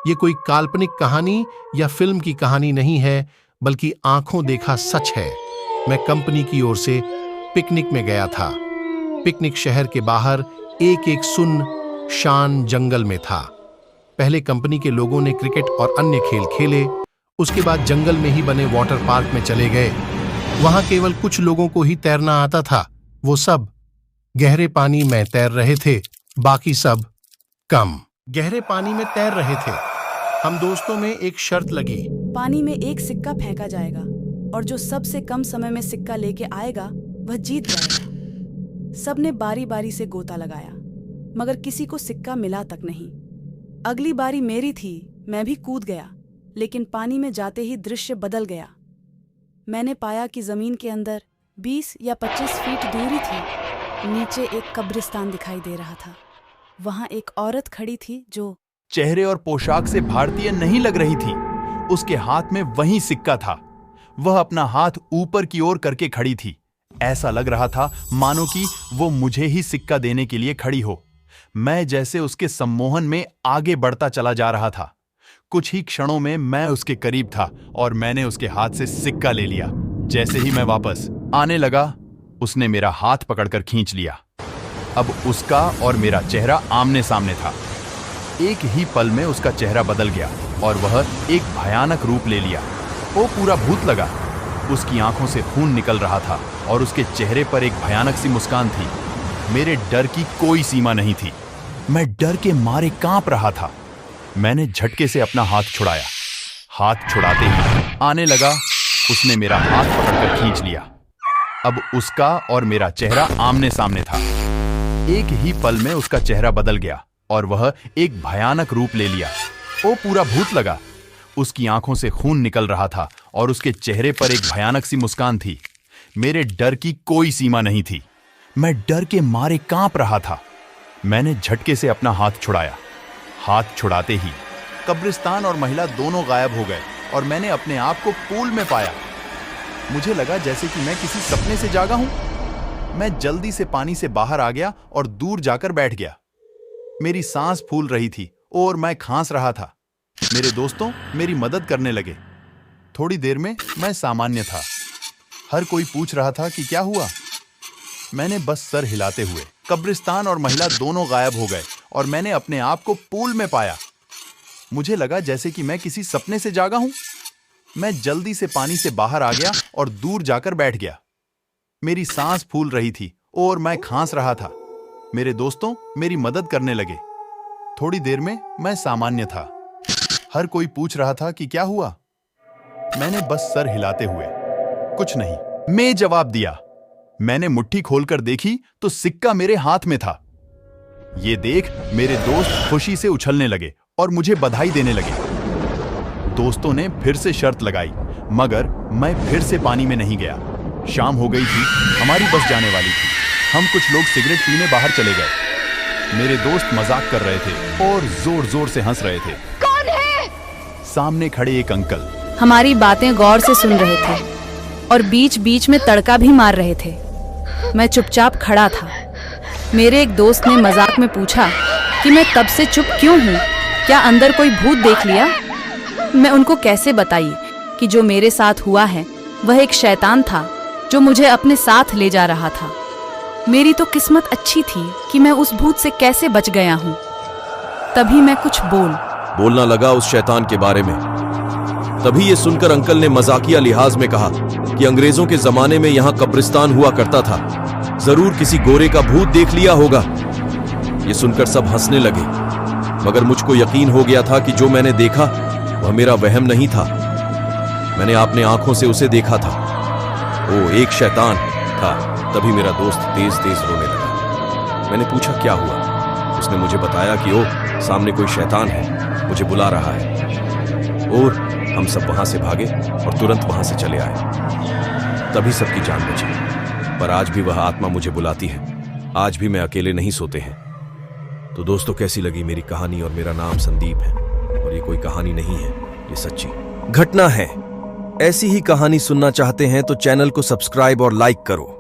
ये कोई काल्पनिक कहानी या फिल्म की कहानी नहीं है, बल्कि आंखों देखा सच है। मैं कंपनी की ओर से पिकनिक में गया था। पिकनिक शहर के बाहर एक एक सुनसान जंगल में था। पहले कंपनी के लोगों ने क्रिकेट और अन्य खेल खेले, उसके बाद जंगल में ही बने वाटर पार्क में चले गए। वहां केवल कुछ लोगों को ही तैरना आता था। वो सब गहरे पानी में तैर रहे थे, बाकी सब कम गहरे पानी में तैर रहे थे। हम दोस्तों में एक शर्त लगी, पानी में एक सिक्का फेंका जाएगा और जो सबसे कम समय में सिक्का लेके आएगा वह जीत जाएगा। सबने बारी बारी से गोता लगाया, मगर किसी को सिक्का मिला तक नहीं। अगली बारी मेरी थी। मैं भी कूद गया, लेकिन पानी में जाते ही दृश्य बदल गया। मैंने पाया कि जमीन के अंदर 20 या 25 फीट दूरी थी, नीचे एक कब्रिस्तान दिखाई दे रहा था। वहां एक औरत खड़ी थी जो चेहरे और पोशाक से भारतीय नहीं लग रही थी। उसके हाथ में वही सिक्का था। वह अपना हाथ ऊपर की ओर करके खड़ी थी। ऐसा लग रहा था मानो कि वो मुझे ही सिक्का देने के लिए खड़ी हो। मैं जैसे उसके सम्मोहन में आगे बढ़ता चला जा रहा था। कुछ ही क्षणों में मैं उसके करीब था और मैंने उसके हाथ से सिक्का ले लिया। जैसे ही मैं वापस आने लगा, उसने मेरा हाथ पकड़कर खींच लिया। अब उसका और मेरा चेहरा आमने सामने था। एक ही पल में उसका चेहरा बदल गया और वह एक भयानक रूप ले लिया। वो पूरा भूत लगा। उसकी आंखों से खून निकल रहा था और उसके चेहरे पर एक भयानक सी मुस्कान थी। मेरे डर की कोई सीमा नहीं थी। मैं डर के मारे कांप रहा था। मैंने झटके से अपना हाथ छुड़ाया। हाथ छुड़ाते ही आने लगा, उसने मेरा हाथ पकड़कर खींच लिया। अब उसका और मेरा चेहरा आमने सामने था। एक ही पल में उसका चेहरा बदल गया और वह एक भयानक रूप ले लिया। वो पूरा भूत लगा। उसकी आंखों से खून निकल रहा था और उसके चेहरे पर एक भयानक सी मुस्कान थी। मेरे डर की कोई सीमा नहीं थी। मैं डर के मारे कांप रहा था। मैंने झटके से अपना हाथ छुड़ाया। हाथ छुड़ाते ही कब्रिस्तान और महिला दोनों गायब हो गए और मैंने अपने आप को पूल में पाया। मुझे लगा जैसे कि मैं किसी सपने से जागा हूं। मैं जल्दी से पानी से बाहर आ गया और दूर जाकर बैठ गया। मेरी सांस फूल रही थी और मैं खांस रहा था। मेरे दोस्तों मेरी मदद करने लगे। थोड़ी देर में मैं सामान्य था। हर कोई पूछ रहा था कि क्या हुआ। मैंने बस सर हिलाते हुए कब्रिस्तान और महिला दोनों गायब हो गए और मैंने अपने आप को पूल में पाया। मुझे लगा जैसे कि मैं किसी सपने से जागा हूं। मैं जल्दी से पानी से बाहर आ गया और दूर जाकर बैठ गया। मेरी सांस फूल रही थी और मैं खांस रहा था। मेरे दोस्तों मेरी मदद करने लगे। थोड़ी देर में मैं सामान्य था। हर कोई पूछ रहा था कि क्या हुआ। मैंने बस सर हिलाते हुए कुछ नहीं मैं जवाब दिया। मैंने मुट्ठी खोलकर देखी तो सिक्का मेरे हाथ में था। ये देख मेरे दोस्त खुशी से उछलने लगे और मुझे बधाई देने लगे। दोस्तों ने फिर से शर्त लगाई, मगर मैं फिर से पानी में नहीं गया। शाम हो गई थी, हमारी बस जाने वाली थी। हम कुछ लोग सिगरेट पीने बाहर चले गए। मेरे दोस्त मजाक कर रहे थे और जोर जोर से हंस रहे थे। कौन है? सामने खड़े एक अंकल हमारी बातें गौर से सुन रहे थे और बीच बीच में तड़का भी मार रहे थे। मैं चुपचाप खड़ा था। मेरे एक दोस्त ने मजाक में पूछा कि मैं तब से चुप क्यों हूँ, क्या अंदर कोई भूत देख लिया? मैं उनको कैसे बताई कि जो मेरे साथ हुआ है वह एक शैतान था जो मुझे अपने साथ ले जा रहा था। मेरी तो किस्मत अच्छी थी कि मैं उस भूत से कैसे बच गया हूँ। तभी मैं कुछ बोलना लगा उस शैतान के बारे में। तभी ये सुनकर अंकल ने मजाकिया लिहाज में कहा कि अंग्रेजों के जमाने में यहाँ कब्रिस्तान हुआ करता था, जरूर किसी गोरे का भूत देख लिया होगा। ये सुनकर सब हंसने लगे, मगर मुझको यकीन हो गया था कि जो मैंने देखा वह मेरा वहम नहीं था। मैंने अपने आंखों से उसे देखा था। वो एक शैतान था। तभी मेरा दोस्त तेज तेज रोने लगा। मैंने पूछा क्या हुआ। उसने मुझे बताया कि ओ सामने कोई शैतान है, मुझे बुला रहा है। और हम सब वहां से भागे और तुरंत वहां से चले आए। तभी सबकी जान बची। पर आज भी वह आत्मा मुझे बुलाती है। आज भी मैं अकेले नहीं सोते हैं। तो दोस्तों कैसी लगी मेरी कहानी। और मेरा नाम संदीप है और ये कोई कहानी नहीं है, ये सच्ची घटना है। ऐसी ही कहानी सुनना चाहते हैं तो चैनल को सब्सक्राइब और लाइक करो।